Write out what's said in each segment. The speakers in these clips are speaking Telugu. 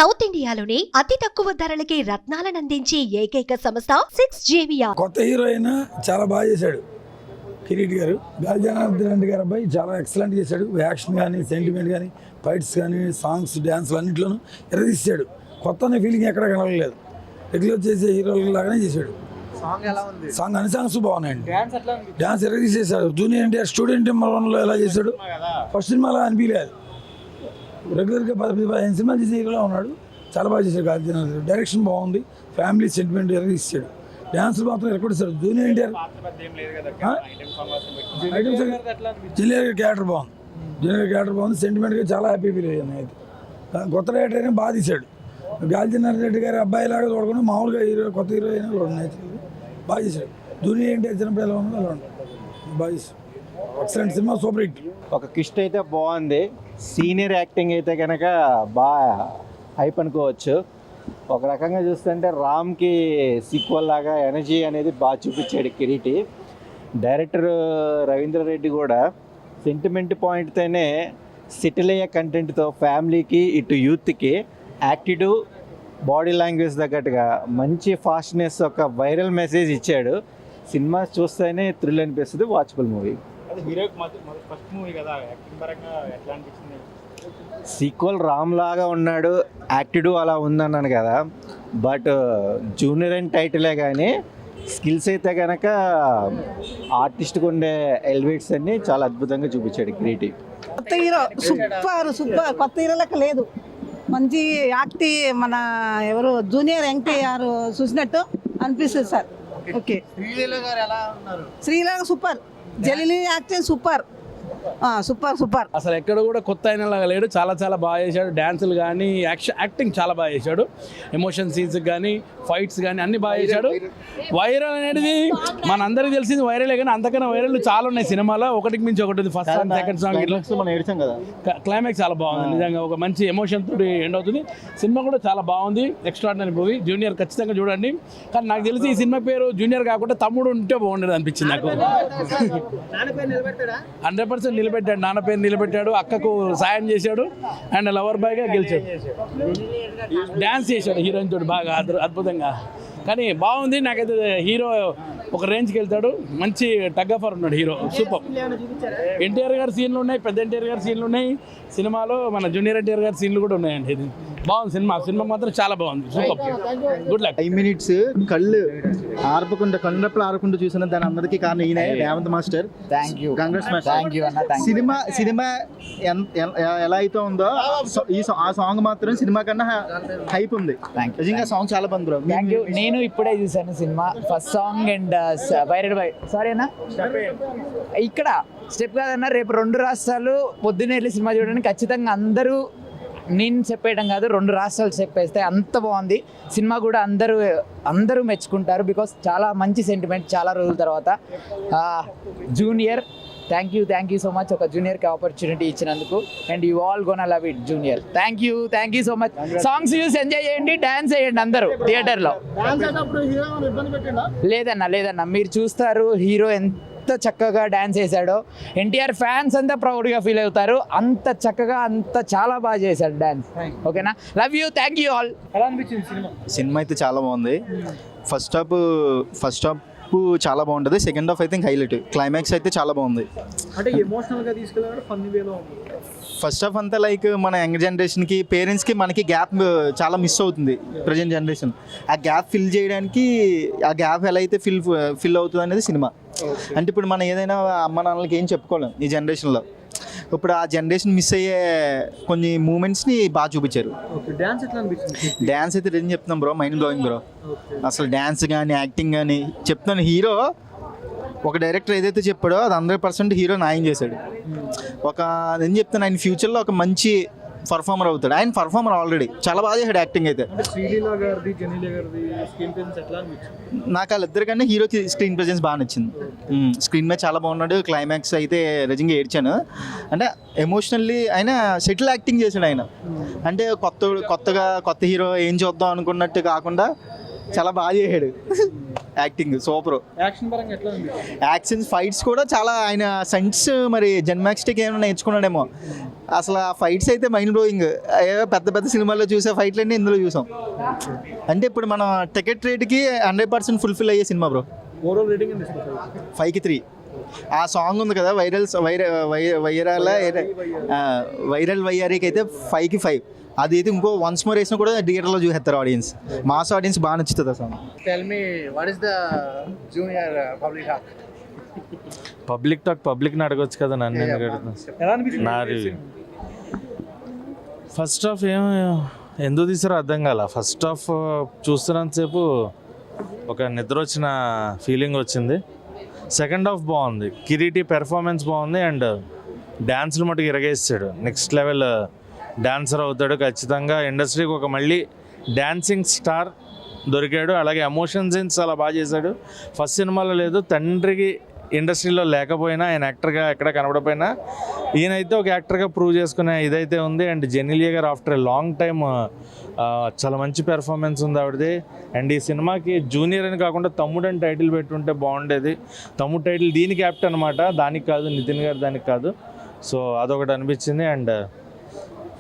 సౌత్ ఇండియాలోని అతి తక్కువ ధరలకి రత్నాలను అందించే ఏకైక సంస్థ 6JVR. కొత్త హీరోయిన్ చాలా బాగా చేశాడు కిరీట్ గారు. గాలి జనార్దన్ రెడ్డి గారు అబ్బాయి చాలా ఎక్సలెంట్ చేశాడు. యాక్షన్ కానీ, సెంటిమెంట్ కానీ, ఫైట్స్ కానీ, సాంగ్స్, డ్యాన్స్లు అన్నింటిలోనూ ఎరదీశాడు. కొత్త అనే ఫీలింగ్ ఎక్కడ కనగలేదు. రెగ్యులర్ చేసే హీరోల లాగానే చేశాడు. సాంగ్ అన్ని సాంగ్స్ బాగున్నాయండి. డ్యాన్స్ ఎరదీసేశాడు. జూనియర్ ఎన్టీఆర్ స్టూడెంట్ నెంబర్ 1లో ఎలా చేశాడు, ఫస్ట్ సినిమాలో అనిపించలేదు. రెగ్యులర్గా 10-15 సినిమాలు చేసే హీరోలో ఉన్నాడు. చాలా బాగా చేశాడు గాలి జనార్దన్. డైరెక్షన్ బాగుంది. ఫ్యామిలీ సెంటిమెంట్ ఎరదీసాడు. డ్యాన్స్లు మాత్రం రికార్డ్ ఇస్తాడు. జూనియర్ ఎన్టీఆర్ జూనియర్ క్యారెక్టర్ బాగుంది. జూనియర్ క్యారెక్టర్ బాగుంది. సెంటిమెంట్గా చాలా హ్యాపీ ఫీల్ అయ్యాను. అయితే కొత్త డైరెక్టర్ అయినా బాగా తీశాడు. గాలి జనార్దన్ రెడ్డి గారి అబ్బాయి లాగా చూడకుండా మామూలుగా హీరో, కొత్త హీరో అయినా నేచురల్గా బాగా చేశాడు. జూనియర్ ఎన్టీఆర్ చిన్నప్పుడు ఎలా ఉందో అలా ఉంటాడు. బాగా చేశాడు. Excellent cinema, super hit. ఒక కిస్ట్ అయితే బాగుంది. సీనియర్ యాక్టింగ్ అయితే కనుక బాగా హైప్ అనుకోవచ్చు. ఒక రకంగా చూస్తుంటే రామ్కి సీక్వల్ లాగా ఎనర్జీ అనేది బాగా చూపించాడు కిరీటి. డైరెక్టర్ రవీంద్ర రెడ్డి కూడా సెంటిమెంట్ పాయింట్తోనే సెటిల్ అయ్యే కంటెంట్తో ఫ్యామిలీకి, ఇటు యూత్కి యాక్టివ్, బాడీ లాంగ్వేజ్ తగ్గట్టుగా మంచి ఫాస్ట్నెస్, ఒక వైరల్ మెసేజ్ ఇచ్చాడు. సినిమా చూస్తేనే థ్రిల్ అనిపిస్తుంది. Watchable movie. సీక్వల్ రామ్ లాగా ఉన్నాడు, యాక్టివ్ అలా ఉందన్నాను కదా. బట్ జూనియర్ అండ్ టైటిలే కానీ స్కిల్స్ అయితే కనుక ఆర్టిస్ట్కి ఉండే ఎలివేట్స్ అన్ని చాలా అద్భుతంగా చూపించాడు కిరీటి. కొత్త హీరో సూపర్. కొత్త హీరో లెక్క లేదు. మంచి యాక్టివ్. మన ఎవరు జూనియర్ ఎన్టీఆర్ చూసినట్టు అనిపిస్తుంది సార్. ఓకే. శ్రీలీల సూపర్. జలీలి యాక్టింగ్ సూపర్. సూపర్. అసలు ఎక్కడ కూడా కొత్త అయిన లాగా లేడు. చాలా చాలా బాగా చేశాడు. డ్యాన్సులు కానీ, యాక్టింగ్ చాలా బాగా చేశాడు. ఎమోషన్ సీన్స్ కానీ, ఫైట్స్ కానీ అన్ని బాగా చేశాడు. వైరల్ అనేది మన అందరికీ తెలిసింది వైరలే, కానీ అంతకన్నా వైరల్ చాలా ఉన్నాయి సినిమాలో. ఒకటికి మించి ఒకటి ఉంది. ఫస్ట్ సాంగ్, సెకండ్ సాంగ్, ఇట్లా క్లైమాక్స్ చాలా బాగుంది. నిజంగా ఒక మంచి ఎమోషన్ తోటి ఎండ్ అవుతుంది. సినిమా కూడా చాలా బాగుంది. Extraordinary movie. జూనియర్ ఖచ్చితంగా చూడండి. కానీ నాకు తెలిసి ఈ సినిమా పేరు జూనియర్ కాకుండా తమ్ముడు ఉంటే బాగుండేది అనిపించింది నాకు. 100% నిలబెట్టాడు. నాన్న పేరు నిలబెట్టాడు. అక్కకు సాయం చేశాడు. అండ్ లవర్ బాయ్గా గెలిచాడు. డ్యాన్స్ చేశాడు హీరోయిన్ తోటి బాగా అద్భుతంగా. కానీ బాగుంది. నాకైతే హీరో ఒక రేంజ్కి వెళ్తాడు. మంచి టగ్ ఆఫర్ ఉన్నాడు హీరో. సూపర్. ఎన్టీఆర్ గారి సీన్లు ఉన్నాయి, పెద్ద ఎన్టీఆర్ గారి సీన్లు ఉన్నాయి సినిమాలో. మన జూనియర్ ఎన్టీఆర్ గారి సీన్లు కూడా ఉన్నాయండి. ఇది బాగుంది సినిమా మాత్రం చాలా బాగుంది. సూపర్. Good luck. 5 minutes కళ్ళు ఆర్పకుండా, కళ్ళప్పుడు ఆరకుండా చూసిన దాని అందరికీ కారణం ఈయన Revanth master. Thank you. Congrats master. Cinema ఎలా అయితే ఉందో ఆ సాంగ్ మాత్రం సినిమా కన్నా హైప్ ఉంది. నిజంగా సాంగ్ చాలా బాగుంది బ్రో. Thank you. నేను ఇప్పుడే చూసాను cinema. First song and viral by sorry అన్న ఇక్కడ స్టెప్ కాదన్న. రేపు 2 రాష్ట్రాలు పొద్దున్నే వెళ్ళి సినిమా చూడడానికి ఖచ్చితంగా అందరూ, నేను చెప్పేయడం కాదు, 2 రాష్ట్రాలు చెప్పేస్తే అంత బాగుంది సినిమా. కూడా అందరూ మెచ్చుకుంటారు. బికాస్ చాలా మంచి సెంటిమెంట్ చాలా రోజుల తర్వాత. Junior thank you so much. ఒక జూనియర్కి ఆపర్చునిటీ ఇచ్చినందుకు. And you all gonna love it junior. Thank you so much. Songs చూసి ఎంజాయ్ చేయండి, డాన్స్ చేయండి అందరూ థియేటర్లో. లేదన్నా మీరు చూస్తారు హీరో ఎంత చక్కగా డాన్స్ చేశాడో. ఎన్టీఆర్ ఫ్యాన్స్ అంతా ప్రౌడ్గా ఫీల్ అవుతారు. అంత చక్కగా, అంత చాలా బాగా చేశాడు డాన్స్. ఓకేనా? Love you. Thank you all. ఎలా అనిపించింది సినిమా? సినిమా అయితే చాలా బాగుంది. ఫస్ట్ హాఫ్ చాలా బాగుంటుంది. సెకండ్ హాఫ్ అయితే హైలైట్. క్లైమాక్స్ అయితే చాలా బాగుంది. అంటే ఎమోషనల్గా తీసుకెళ్ళాడు, ఫన్నీ వేలో ఉంది. ఫస్ట్ హాఫ్ అంతా లైక్ మన యంగ్ జనరేషన్కి, పేరెంట్స్కి మనకి గ్యాప్ చాలా మిస్ అవుతుంది ప్రజెంట్ జనరేషన్. ఆ గ్యాప్ ఫిల్ చేయడానికి, ఆ గ్యాప్ ఎలా అయితే ఫిల్ అవుతుంది అనేది సినిమా. అంటే ఇప్పుడు మనం ఏదైనా అమ్మ నాన్నలకి ఏం చెప్పుకోలేం ఈ జనరేషన్లో. ఇప్పుడు ఆ జనరేషన్ మిస్ అయ్యే కొన్ని మూమెంట్స్ని బాగా చూపించారు. డ్యాన్స్ అయితే ఏం చెప్తున్నాం బ్రో, మైండ్ బ్లోయింగ్ బ్రో. అసలు డ్యాన్స్ కానీ, యాక్టింగ్ కానీ చెప్తున్నాను. హీరో ఒక డైరెక్టర్ ఏదైతే చెప్పాడో అది 100% హీరో న్యాయం చేశాడు. నేను చెప్తాను, ఆయన ఫ్యూచర్లో ఒక మంచి పర్ఫార్మర్ అవుతాడు. ఆయన పర్ఫార్మర్ ఆల్రెడీ చాలా బాగా చేశాడు యాక్టింగ్ అయితే. నాకు వాళ్ళిద్దరి కన్నా హీరోకి స్క్రీన్ ప్రెజెన్స్ బాగా నచ్చింది. స్క్రీన్ మీద చాలా బాగున్నాడు. క్లైమాక్స్ అయితే నిజంగా ఏడ్చాను. అంటే ఎమోషనల్లీ ఆయన సెటిల్ యాక్టింగ్ చేశాడు ఆయన. అంటే కొత్త హీరో ఏం చూద్దాం అనుకున్నట్టు కాకుండా చాలా బాగా చేశాడు. Acting super. యాక్షన్ ఫైట్స్ కూడా చాలా ఆయన సెన్స్. మరి జన్మాక్స్టిక్ ఏమైనా నేర్చుకున్నాడేమో. అసలు ఆ ఫైట్స్ అయితే మైండ్ బ్లోయింగ్. ఏవో పెద్ద పెద్ద సినిమాల్లో చూసే ఫైట్లన్నీ ఇందులో చూసాం. అంటే ఇప్పుడు మనం టికెట్ రేట్కి 100% ఫుల్ఫిల్ అయ్యే సినిమా బ్రో. ఓవరాల్ రేటింగ్ ఎంత ఇస్తారు? 5కి 3. ఆ సాంగ్ ఉంది కదా వైరల్ వైఆర్కి అయితే 5కి 5. అది అయితే ఇంకో వన్స్ మోర్ వేసినా కూడా థియేటర్లో చూసేస్తారు ఆడియన్స్. మాస్ ఆడియన్స్ బాగా నచ్చుతుంది ఆ song. Tell me what is the junior public talk? Public talk పబ్లిక్ని అడగొచ్చు కదా, నన్ను ఎందుకు అడుగుతున్నా? ఎలా అనిపించింది? నా రివ్యూ ఫస్ట్ హాఫ్ ఎందుకు తీసారో అర్థం కాల. ఫస్ట్ హాఫ్ చూస్తున్నంతసేపు ఒక నిద్ర వచ్చిన ఫీలింగ్ వచ్చింది. సెకండ్ హాఫ్ బాగుంది, కిరీటి పెర్ఫార్మెన్స్ బాగుంది అండ్ డ్యాన్స్లు మటుకు ఇరగేస్తాడు. నెక్స్ట్ లెవెల్ డాన్సర్ అవుతాడు ఖచ్చితంగా. ఇండస్ట్రీకి ఒక మళ్ళీ డాన్సింగ్ స్టార్ దొరికాడు. అలాగే ఎమోషన్ సీన్స్ చాలా బాగా చేశాడు. ఫస్ట్ సినిమాలో లేదు, తండ్రికి ఇండస్ట్రీలో లేకపోయినా ఆయన యాక్టర్గా ఎక్కడ కనబడపోయినా ఈయనైతే ఒక యాక్టర్గా ప్రూవ్ చేసుకునే ఇదైతే ఉంది. అండ్ జెనిలియా గారు ఆఫ్టర్ ఎ లాంగ్ టైమ్ చాలా మంచి పెర్ఫార్మెన్స్ ఉంది ఆవిడది. అండ్ ఈ సినిమాకి జూనియర్ అని కాకుండా తమ్ముడు అని టైటిల్ పెట్టుంటే బాగుండేది. తమ్ముడు టైటిల్ దీనికి యాప్ట్ అనమాట, దానికి కాదు, నితిన్ గారు దానికి కాదు. సో అదొకటి అనిపించింది. అండ్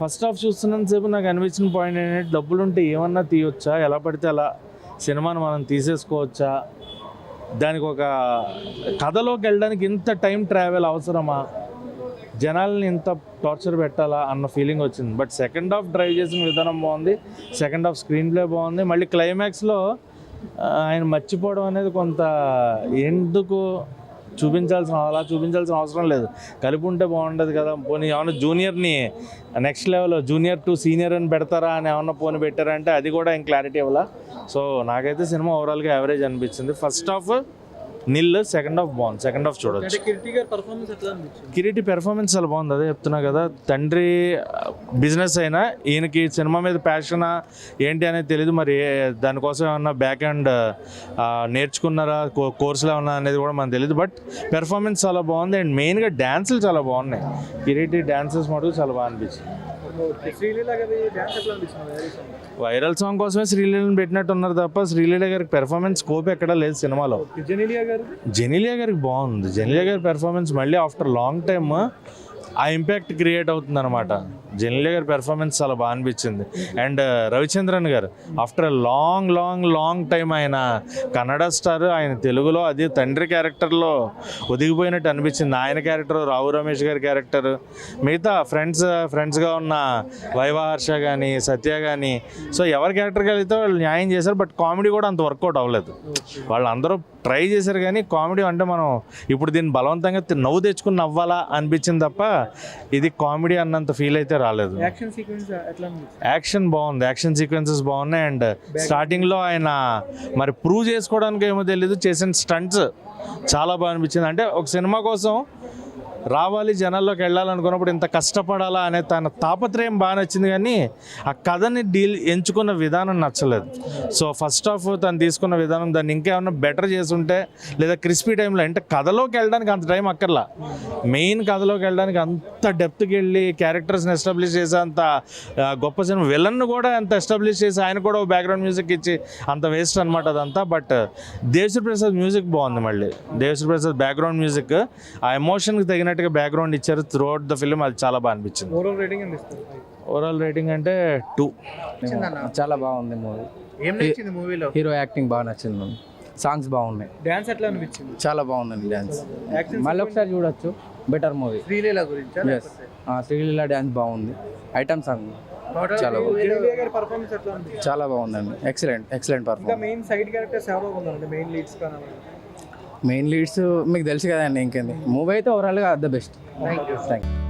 ఫస్ట్ హాఫ్ చూస్తున్నంతసేపు నాకు అనిపించిన పాయింట్ ఏంటంటే డబ్బులుంటే ఏమన్నా తీయొచ్చా, ఎలా పడితే అలా సినిమాను మనం తీసేసుకోవచ్చా, దానికి ఒక కథలోకి వెళ్ళడానికి ఇంత టైం ట్రావెల్ అవసరమా, జనాల్ని ఇంత టార్చర్ పెట్టాలా అన్న ఫీలింగ్ వచ్చింది. బట్ సెకండ్ హాఫ్ డ్రైవ్ చేసిన విధానం బాగుంది, సెకండ్ హాఫ్ స్క్రీన్ ప్లే బాగుంది. మళ్ళీ క్లైమాక్స్లో ఆయన మర్చిపోవడం అనేది కొంత ఎందుకు అలా చూపించాల్సిన అవసరం లేదు, కలిపి ఉంటే బాగుండదు కదా. పోనీ ఏమన్నా జూనియర్ని next level junior to senior అని పెడతారా అని ఏమన్నా పోనీ పెట్టారంటే అది కూడా ఏం క్లారిటీ ఇవ్వాలా. సో నాకైతే సినిమా ఓవరాల్గా యావరేజ్ అనిపించింది. ఫస్ట్ హాఫ్ నిల్, సెకండ్ హాఫ్ బాగుంది. సెకండ్ హాఫ్ చూడొచ్చు. కిరీటి పెర్ఫార్మెన్స్ చాలా బాగుంది, అదే చెప్తున్నా కదా. తండ్రి బిజినెస్ అయినా ఈయనకి సినిమా మీద ప్యాషనా ఏంటి అనేది తెలియదు. మరి దానికోసం ఏమన్నా బ్యాక్ అండ్ నేర్చుకున్నారా, కోర్సులు ఏమన్నా అనేది కూడా మనకు తెలియదు. బట్ పెర్ఫార్మెన్స్ చాలా బాగుంది. అండ్ మెయిన్గా డ్యాన్సులు చాలా బాగున్నాయి. కిరీటి డ్యాన్సెస్ మటుకు చాలా బాగా అనిపించింది. వైరల్ సాంగ్ కోసమే శ్రీలీలను పెట్టినట్టు ఉన్నారు తప్ప శ్రీలీల గారికి పెర్ఫార్మెన్స్ స్కోప్ ఎక్కడా లేదు సినిమాలో. జెనిలియా గారికి బాగుంది. జెనిలియా గారి పెర్ఫార్మెన్స్ మళ్ళీ ఆఫ్టర్ లాంగ్ టైమ్ ఆ ఇంపాక్ట్ క్రియేట్ అవుతుంది అనమాట. జెనిలియా గారి పెర్ఫార్మెన్స్ చాలా బాగా అనిపించింది. అండ్ రవిచంద్రన్ గారు ఆఫ్టర్ లాంగ్ టైం ఆయన కన్నడ స్టార్, ఆయన తెలుగులో అది తండ్రి క్యారెక్టర్లో ఒదిగిపోయినట్టు అనిపించింది. ఆయన క్యారెక్టర్, రావు రమేష్ గారి క్యారెక్టర్, మిగతా ఫ్రెండ్స్గా ఉన్న వైవాహర్ష కానీ సత్య కానీ, సో ఎవరి క్యారెక్టర్ కలిగితే వాళ్ళు న్యాయం చేశారు. బట్ కామెడీ కూడా అంత వర్కౌట్ అవ్వలేదు. వాళ్ళందరూ ట్రై చేశారు కానీ కామెడీ అంటే మనం ఇప్పుడు దీన్ని బలవంతంగా నవ్వు తెచ్చుకుని నవ్వాలా అనిపించింది తప్ప ఇది కామెడీ అన్నంత ఫీల్ అయితే రాలేదు. యాక్షన్ బాగుంది, యాక్షన్ సీక్వెన్సెస్ బాగున్నాయి. అండ్ స్టార్టింగ్లో ఆయన మరి ప్రూవ్ చేసుకోవడానికి ఏమో తెలీదు, చేసిన స్టంట్స్ చాలా బాగా అనిపించింది. అంటే ఒక సినిమా కోసం రావాలి, జనాల్లోకి వెళ్ళాలనుకున్నప్పుడు ఇంత కష్టపడాలా అనే తన తాపత్రయం బాగా నచ్చింది. కానీ ఆ కథని ఎంచుకున్న విధానం నచ్చలేదు. సో ఫస్ట్ హాఫ్ తను తీసుకున్న విధానం దాన్ని ఇంకేమన్నా బెటర్ చేసుంటే, లేదా క్రిస్పీ టైంలో అంటే కథలోకి వెళ్ళడానికి అంత టైం అక్కర్లా. మెయిన్ కథలోకి వెళ్ళడానికి అంత డెప్త్కి వెళ్ళి క్యారెక్టర్స్ని ఎస్టాబ్లిష్ చేసే అంత గొప్ప సినిమా, విలన్ను కూడా అంత ఎస్టాబ్లిష్ చేసి ఆయన కూడా బ్యాక్గ్రౌండ్ మ్యూజిక్ ఇచ్చి అంత వేస్ట్ అనమాట అదంతా. బట్ దేవిశ్రీ ప్రసాద్ మ్యూజిక్ బాగుంది. మళ్ళీ దేవిశ్రీ ప్రసాద్ బ్యాక్గ్రౌండ్ మ్యూజిక్ ఆ ఎమోషన్కి తగినట్టుగా బ్యాక్గ్రౌండ్ ఇచ్చారు త్రూ అవుట్ ద ఫిల్మ్, అది చాలా బాగా అనిపించింది. ఓవరాల్ రేటింగ్ అంటే 2. చాలా బాగుంది మూవీ. మూవీలో హీరో యాక్టింగ్ బాగా నచ్చింది, సాంగ్స్ బాగున్నాయి. డాన్స్ ఎట్లా అనిపించింది? చాలా బాగుందండి డాన్స్. మళ్ళీ ఒకసారి చూడొచ్చు, బెటర్ మూవీ. శ్రీలీల గురించి శ్రీలీల డాన్స్ బాగుంది, ఐటమ్ సాంగ్ చాలా బాగుంది, చాలా బాగుందండి. Excellent performance. మెయిన్ లీడ్స్ మీకు తెలుసు కదండి, ఇంకేంది. మూవీ అయితే ఓవరాల్గా ద బెస్ట్. Thank you.